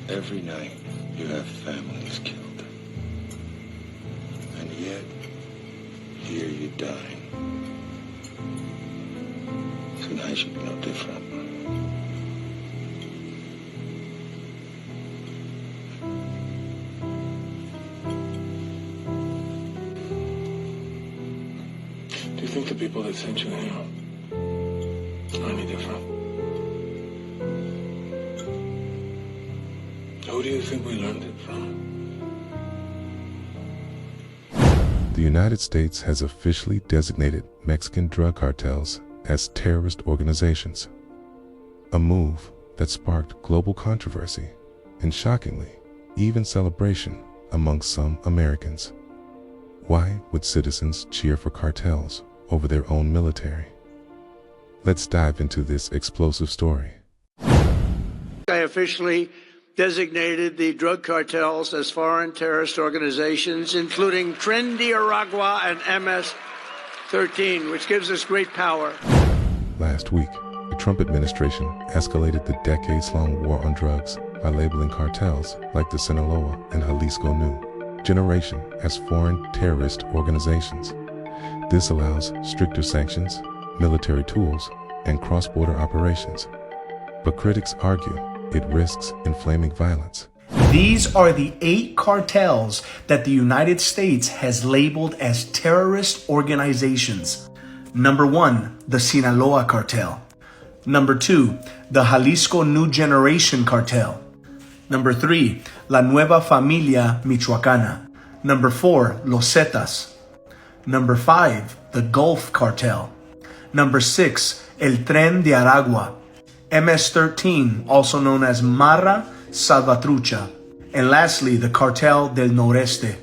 Every night you have families killed. And yet, here you're dying. Tonight should be no different. Do you think the people that sent you here are any different? Who do you think we learned it from? The United States has officially designated Mexican drug cartels as terrorist organizations, a move that sparked global controversy and, shockingly, even celebration among some Americans. Why would citizens cheer for cartels over their own military? Let's dive into this explosive story. I officially designated the drug cartels as foreign terrorist organizations, including Tren de Aragua and MS-13, which gives us great power. Last week, the Trump administration escalated the decades-long war on drugs by labeling cartels like the Sinaloa and Jalisco New Generation as foreign terrorist organizations. This allows stricter sanctions, military tools, and cross-border operations. But critics argue it risks inflaming violence. These are the 8 cartels that the United States has labeled as terrorist organizations. Number 1, the Sinaloa Cartel. Number 2, the Jalisco New Generation Cartel. Number 3, La Nueva Familia Michoacana. Number 4, Los Zetas. Number 5, the Gulf Cartel. Number 6, El Tren de Aragua. MS-13, also known as Marra Salvatrucha. And lastly, the Cartel del Noreste.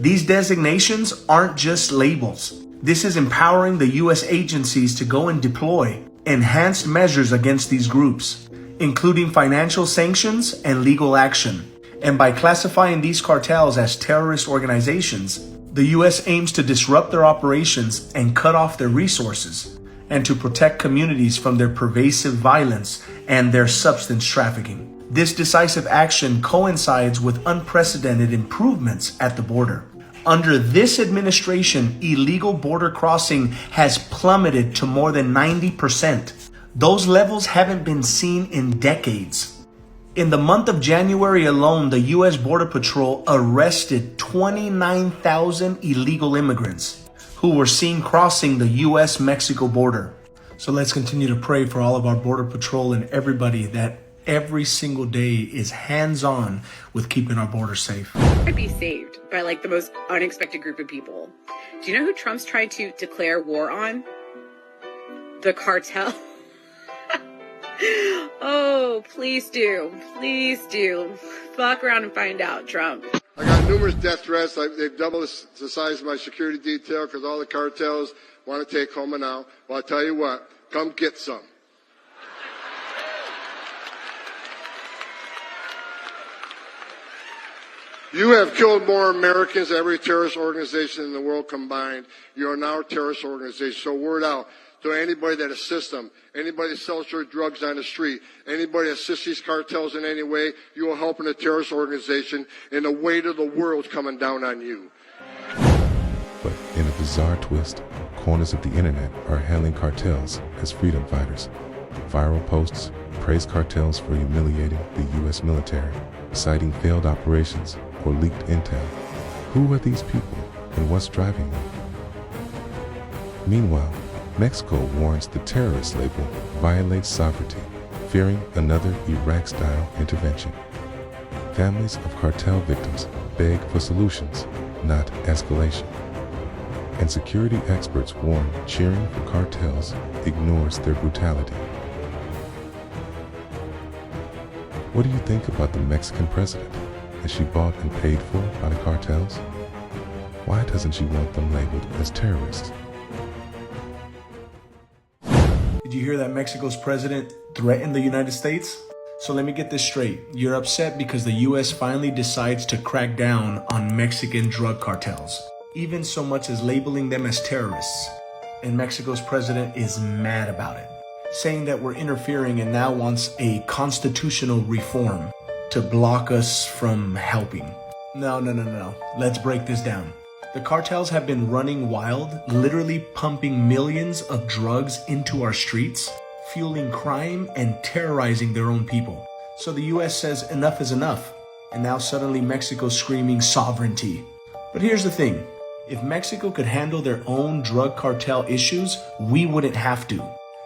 These designations aren't just labels. This is empowering the U.S. agencies to go and deploy enhanced measures against these groups, including financial sanctions and legal action. And by classifying these cartels as terrorist organizations, the U.S. aims to disrupt their operations and cut off their resources, and to protect communities from their pervasive violence and their substance trafficking. This decisive action coincides with unprecedented improvements at the border. Under this administration, illegal border crossing has plummeted to more than 90%. Those levels haven't been seen in decades. In the month of January alone, the U.S. Border Patrol arrested 29,000 illegal immigrants who were seen crossing the U.S.-Mexico border. So let's continue to pray for all of our Border Patrol and everybody that every single day is hands-on with keeping our border safe. I'd be saved by like the most unexpected group of people. Do you know who Trump's trying to declare war on? The cartel. Oh, please do. Please do. Fuck around and find out, Trump. I got numerous death threats. They've doubled the size of my security detail because all the cartels want to take Homa now. Well, I'll tell you what, come get some. You have killed more Americans than every terrorist organization in the world combined. You are now a terrorist organization. So word out to anybody that assists them, anybody that sells their drugs on the street, anybody that assists these cartels in any way, you are helping a terrorist organization, and the weight of the world's coming down on you. But in a bizarre twist, corners of the internet are hailing cartels as freedom fighters. Viral posts praise cartels for humiliating the U.S. military, citing failed operations or leaked intel. Who are these people and what's driving them? Meanwhile, Mexico warns the terrorist label violates sovereignty, fearing another Iraq-style intervention. Families of cartel victims beg for solutions, not escalation. And security experts warn cheering for cartels ignores their brutality. What do you think about the Mexican president? Is she bought and paid for by the cartels? Why doesn't she want them labeled as terrorists? Did you hear that Mexico's president threatened the United States? So let me get this straight. You're upset because the U.S. finally decides to crack down on Mexican drug cartels, even so much as labeling them as terrorists. And Mexico's president is mad about it, saying that we're interfering and now wants a constitutional reform. to block us from helping. No. Let's break this down. The cartels have been running wild, literally pumping millions of drugs into our streets, fueling crime and terrorizing their own people. So the US says enough is enough. And now suddenly Mexico's screaming sovereignty. But here's the thing. If Mexico could handle their own drug cartel issues, we wouldn't have to.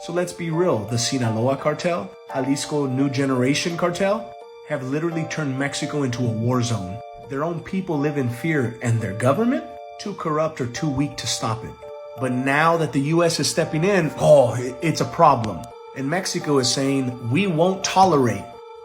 So let's be real. The Sinaloa cartel, Jalisco New Generation cartel, have literally turned Mexico into a war zone. Their own people live in fear, and their government? Too corrupt or too weak to stop it. But now that the US is stepping in, it's a problem. And Mexico is saying, we won't tolerate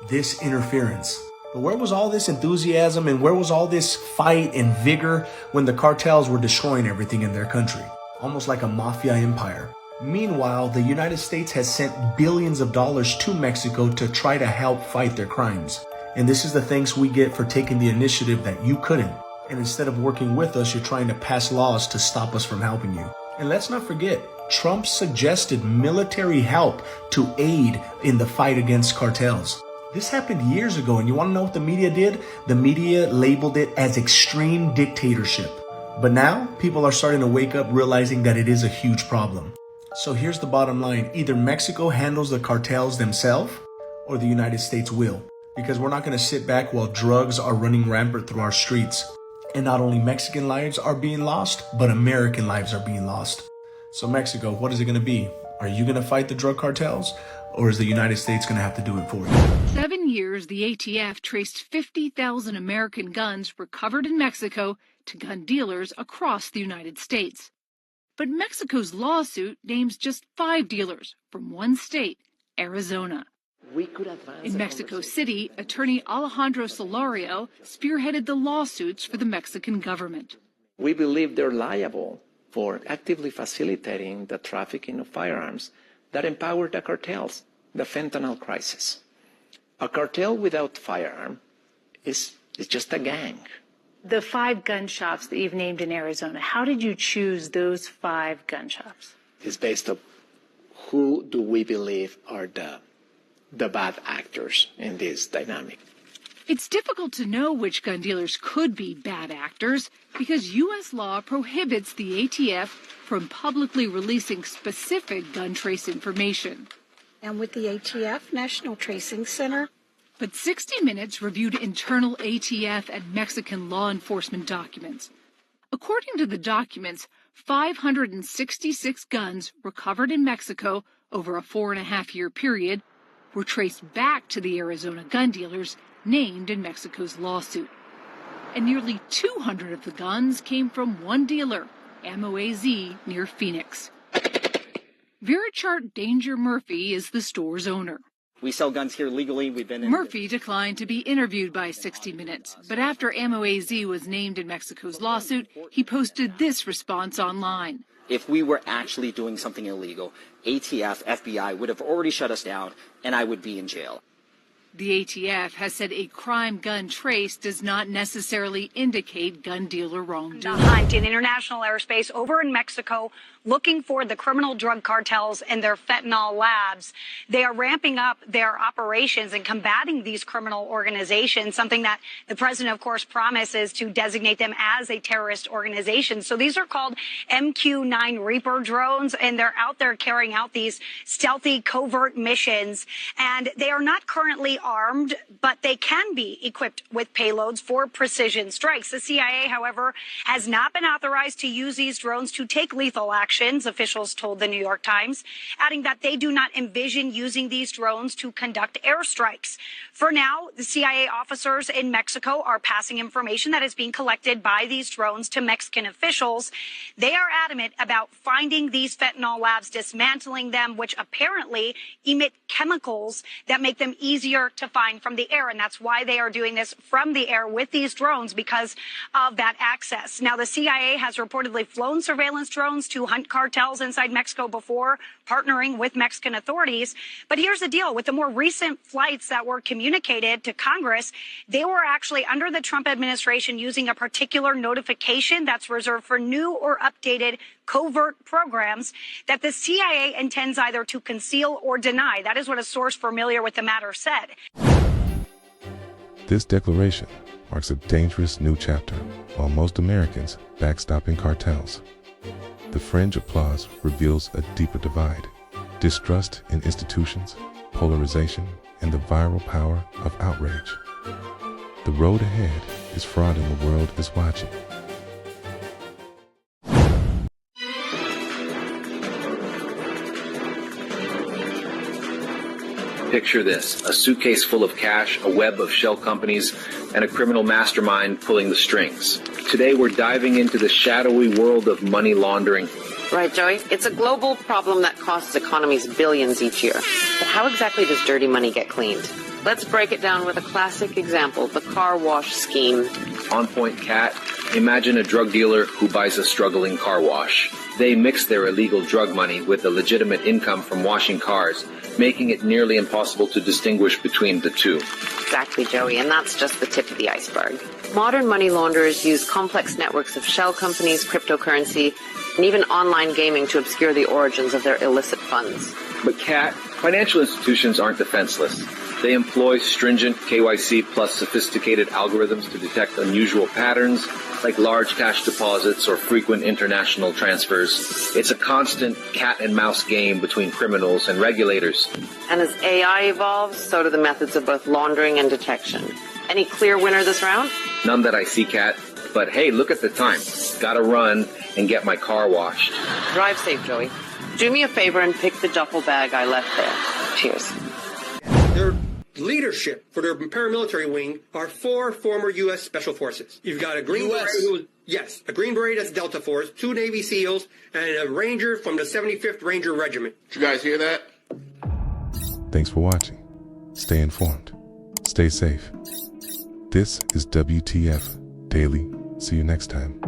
this interference. But where was all this enthusiasm and where was all this fight and vigor when the cartels were destroying everything in their country? Almost like a mafia empire. Meanwhile, the United States has sent billions of dollars to Mexico to try to help fight their crimes. And this is the thanks we get for taking the initiative that you couldn't. And instead of working with us, you're trying to pass laws to stop us from helping you. And let's not forget, Trump suggested military help to aid in the fight against cartels. This happened years ago, and you want to know what the media did? The media labeled it as extreme dictatorship. But now, people are starting to wake up realizing that it is a huge problem. So here's the bottom line. Either Mexico handles the cartels themselves, or the United States will. Because we're not going to sit back while drugs are running rampant through our streets. And not only Mexican lives are being lost, but American lives are being lost. So Mexico, what is it going to be? Are you going to fight the drug cartels? Or is the United States going to have to do it for you? 7 years, the ATF traced 50,000 American guns recovered in Mexico to gun dealers across the United States. But Mexico's lawsuit names just 5 dealers from one state, Arizona. In Mexico City, attorney Alejandro Solorio spearheaded the lawsuits for the Mexican government. We believe they're liable for actively facilitating the trafficking of firearms that empower the cartels, the fentanyl crisis. A cartel without firearm is just a gang. The 5 gun shops that you've named in Arizona, how did you choose those 5 gun shops? It's based on who do we believe are the bad actors in this dynamic. It's difficult to know which gun dealers could be bad actors because U.S. law prohibits the ATF from publicly releasing specific gun trace information. And with the ATF National Tracing Center. But 60 Minutes reviewed internal ATF and Mexican law enforcement documents. According to the documents, 566 guns recovered in Mexico over a 4.5-year period were traced back to the Arizona gun dealers named in Mexico's lawsuit. And nearly 200 of the guns came from one dealer, Ammo AZ, near Phoenix. Verichart Danger Murphy is the store's owner. We sell guns here legally. Murphy declined to be interviewed by 60 Minutes, but after Ammo AZ was named in Mexico's lawsuit, he posted this response online. If we were actually doing something illegal, ATF, FBI would have already shut us down, and I would be in jail. The ATF has said a crime gun trace does not necessarily indicate gun dealer wrongdoing. The hunt in international airspace over in Mexico, looking for the criminal drug cartels and their fentanyl labs. They are ramping up their operations and combating these criminal organizations, something that the president, of course, promises to designate them as a terrorist organization. So these are called MQ-9 Reaper drones, and they're out there carrying out these stealthy, covert missions. And they are not currently armed, but they can be equipped with payloads for precision strikes. The CIA, however, has not been authorized to use these drones to take lethal actions, officials told the New York Times, adding that they do not envision using these drones to conduct airstrikes. For now, the CIA officers in Mexico are passing information that is being collected by these drones to Mexican officials. They are adamant about finding these fentanyl labs, dismantling them, which apparently emit chemicals that make them easier to find from the air. And that's why they are doing this from the air with these drones, because of that access. Now, the CIA has reportedly flown surveillance drones to hunt cartels inside Mexico before, partnering with Mexican authorities. But here's the deal. With the more recent flights that were communicated to Congress, they were actually under the Trump administration using a particular notification that's reserved for new or updated covert programs that the CIA intends either to conceal or deny. That is what a source familiar with the matter said. This declaration marks a dangerous new chapter while most Americans backstopping cartels. The fringe applause reveals a deeper divide: distrust in institutions, polarization, and the viral power of outrage. The road ahead is fraught and the world is watching. Picture this: a suitcase full of cash, a web of shell companies, and a criminal mastermind pulling the strings. Today we're diving into the shadowy world of money laundering. Right, Joey. It's a global problem that costs economies billions each year. But how exactly does dirty money get cleaned? Let's break it down with a classic example, the car wash scheme. On point, Kat. Imagine a drug dealer who buys a struggling car wash. They mix their illegal drug money with the legitimate income from washing cars, making it nearly impossible to distinguish between the two. Exactly, Joey, and that's just the tip of the iceberg. Modern money launderers use complex networks of shell companies, cryptocurrency, and even online gaming to obscure the origins of their illicit funds. But Kat, financial institutions aren't defenseless. They employ stringent KYC plus sophisticated algorithms to detect unusual patterns, like large cash deposits or frequent international transfers. It's a constant cat and mouse game between criminals and regulators. And as AI evolves, so do the methods of both laundering and detection. Any clear winner this round? None that I see, Kat. But hey, look at the time. Gotta run and get my car washed. Drive safe, Joey. Do me a favor and pick the duffel bag I left there. Cheers. Their leadership for their paramilitary wing are 4 former U.S. Special Forces. You've got a Green Beret, a Green Beret that's Delta Force, 2 Navy SEALs, and a Ranger from the 75th Ranger Regiment. Did you guys hear that? Thanks for watching. Stay informed. Stay safe. This is WTF Daily. See you next time.